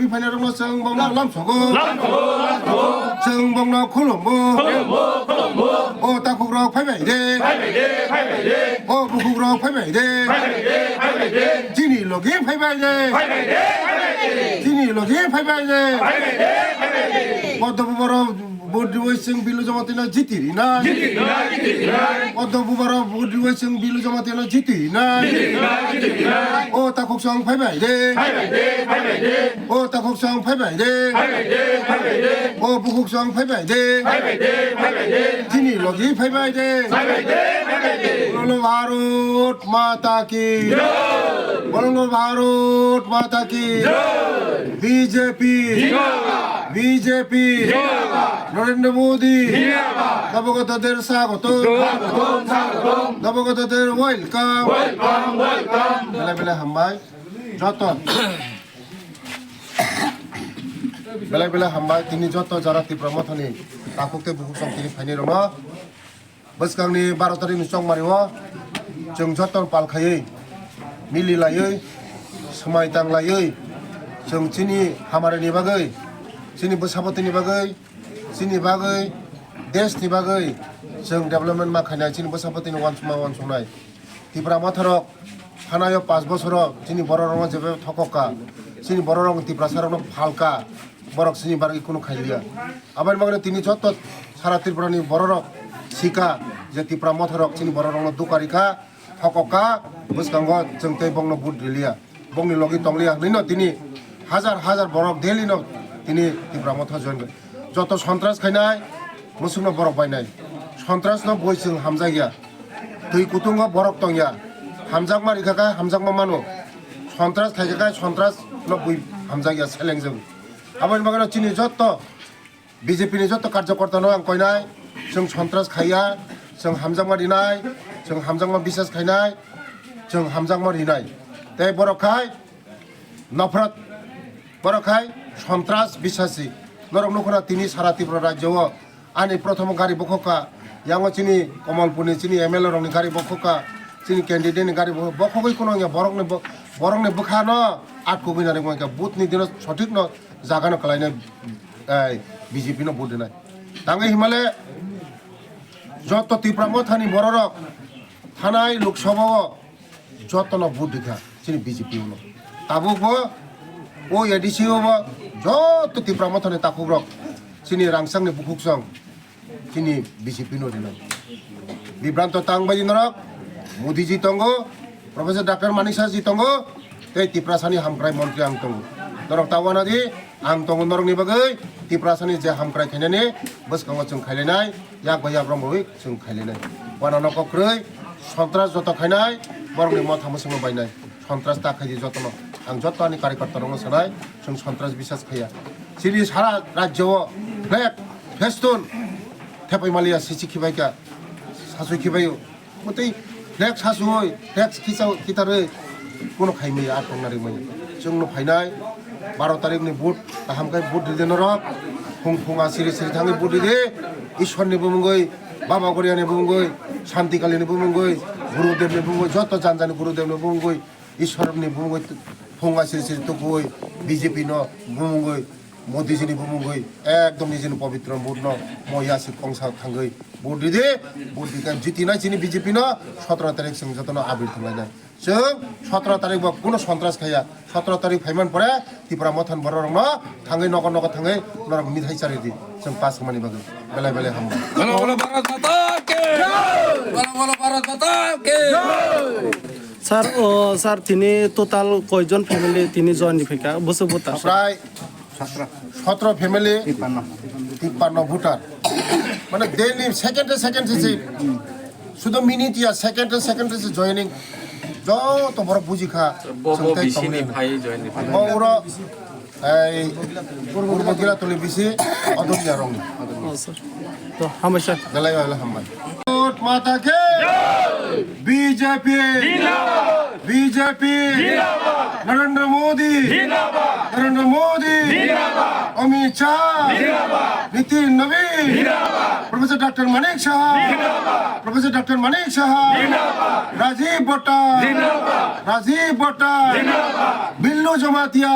BJP 파이널로 정봉나 람소고 정봉나 콜롬보 따국으로 파이베이데 부국으로 파이베이데 지니로기 파이베이데 지니로기 파이베이데 어떠부바로 Budiwasing bilu jamatina jitirina Odo bubara budiwasing bilu jamatina jitirina O takok sang phaibaide O takok sang phaibaide O bukok sang phaibaide Jini logi phaibaide Bolo Bharat Mata ki Bolo Bharat Mata ki BJP Narendra Modi নবগতদের স্বাগত নবগতদের welcome বেলা বেলা হামবাই যত বেলা বেলা হামবাই তিনি যত যারা তীব্র মথনি তাকুকতে বুকুক সংতিনি ফাইনি রং বসকাংনি 12 তারিখ চং मारिव जों जतन पालखायै मिलिलायै समायतांलायै जों चिनि हामारनि बागै चिनि बसाबतनि बागै चिनि बागै देशनि बागै जों डेभेलपमेन्ट माखायनाय चिनि बसाबतनि वानसंनाय तिब्रा माथरक थानाय 5 বছর चिनि बर' रंग जेबे थकका चिनि बर' रंग तिब्रा सारनो फालका बरक चिनि बागै कोनो खायलिया आबार मागने तिनि जत सारा त्रिपुरानि बर' रक सिका जे तिब्रा माथरक चिनि बर' रंग दुकारिका थकका बसकांग जों तै बंगनो बुट रिलिया बंगनि लगी तंलिया नैनो तिनि हाजार बरक देलिनो तिनि तिब्रा माथर जयन যত সন্ত্রাস খাইনাय মুসুংनो बरक बायनाय সন্ত্রাসनो बयजों हामजागिया दै कुतुंग बरक तंया हामजाग मारिखाय हामजाग मानो সন্ত্রাস खायखाय সন্ত্রাসनो बय हामजागिया सेलेंजों आबानि बागान चिनि जत BJP नि जत कार्यकर्तानो आं कयनाय जों সন্ত্রাস खाया जों हामजाग मारिनाय जों हामजाग मा बिसास खायनाय जों हामजाग मारिनाय ते बरखाय नफरत बरखाय সন্ত্রাস বিশ্বাসী নরম নখনা তিনি সারা ত্রিপুরা রাজ্য আনি প্রথম গাড়ি বখকা ইয়াঙ্গ চিনি কমলপুরনি চিনি এমএলএ রংনি গাড়ি বখকা চিনি ক্যান্ডিডেটনি গাড়ি বখকই কোনো বরংনে বখানো আট কবিনারে ময়কা বুথনি দিন সঠিক ন জাগানো কলাইনে বিজেপি ন বুথ দিনাই তাঙ্গে হিমালে যত ত্রিপুরা মথানি বড়রক থানায় লোকসভা যত ন বুথ দিখা চিনি বিজেপি ন তাবুকবো ও এডিসি হবো যত ত্রিপুরা মথানি তাকুরক চিনি রাংসাংনি বুকুকসং চিনি বিজেপি নদিন বিভ্রান্ত তাংবাজি নরক মোদিজি তঙ্গ প্রফেসর ডাক্তার মানিক সাহাজি তঙ্গ এই ত্রিপুরাসানি হামক্রাই মন্ত্রী আং তঙ্গ নরক তাওয়ানাদি আং তঙ্গ নরকনি বাগै ত্রিপুরাসানি যে হামক্রাই খাইনানে বসকাंग जों खायलायनाय याक बाया ब्रह्मयै जों खायलायनाय बानानो कक्रै सन्त्रास जत खायनाय बरंनि मथा मोसंनो बायनाय सन्त्रास दाखायदि जतन आं जतनि कार्यकर्ता रंग सानाय जों सन्त्रास बिसास खाया सिरि सारा राज्य फ्लेग फेस्टुन थेपाइमालिया सिसि खिबायका सासुय खिबायो मते फ्लेग सासुय फ्लेग खितारै कोनो खायमै आटंनारै मै जोंनो फायनाय 12 तारिखनि बुट हामखाय बुट दिदेन रक फुंफुङा सिरि थाङै बुट दिदे ईश्वरनि बुमुंगै बाबा गरियानि बुमुंगै शान्तिकालिनि बुमुंगै गुरुदेवनि बुमुंगै जत जानजानि गुरुदेवनि बुमुंगै ईश्वरनि बुमुंगै फुङा सिरि तुकुय बीजेपी न बुमुंगै मोदीजीनि बुमुंगै एकदम निजिनि पवित्र बुट न मयासि कंसा थांगै बुट दिदे बुट दिखाय जितिनाय चिनि बीजेपी न 17 तारिख जों जतन आबिर थांलायनाय जों 17 तारिख बा कोनो सन्त्रास खाया 17 तारिख फाइमान परे त्रिपुरा मथान बर रंग थाङै नगर थाङै नरक मिथाइ चारिदि जों पास खामानि बागै बेलाय हाम बोलो भारत माता के बोलो भारत माता के স্যার তিনি টোটাল কয়জন ফ্যামিলি তিনি জয়েন নিফিকা বসে ভোটার প্রায় 17 ফ্যামিলি 53 ভোটার মানে ডেইলি সেকেন্ডে শুধু মিনিট ইয়া সেকেন্ডে জয়েনিং যত বড় বুঝিখা বিসিনি ভাই জয়েন মৌর এই পূর্ব জেলা তলি বিসি অদনিয়া রং তো হামেশা গলাই হাম্মাদ माता के बीजेपी नरेंद्र मोदी अमित शाह नितिन नवीन professor doctor Manik Saha professor doctor Manik Saha Rajiv बट्टा बिल्लू जमातिया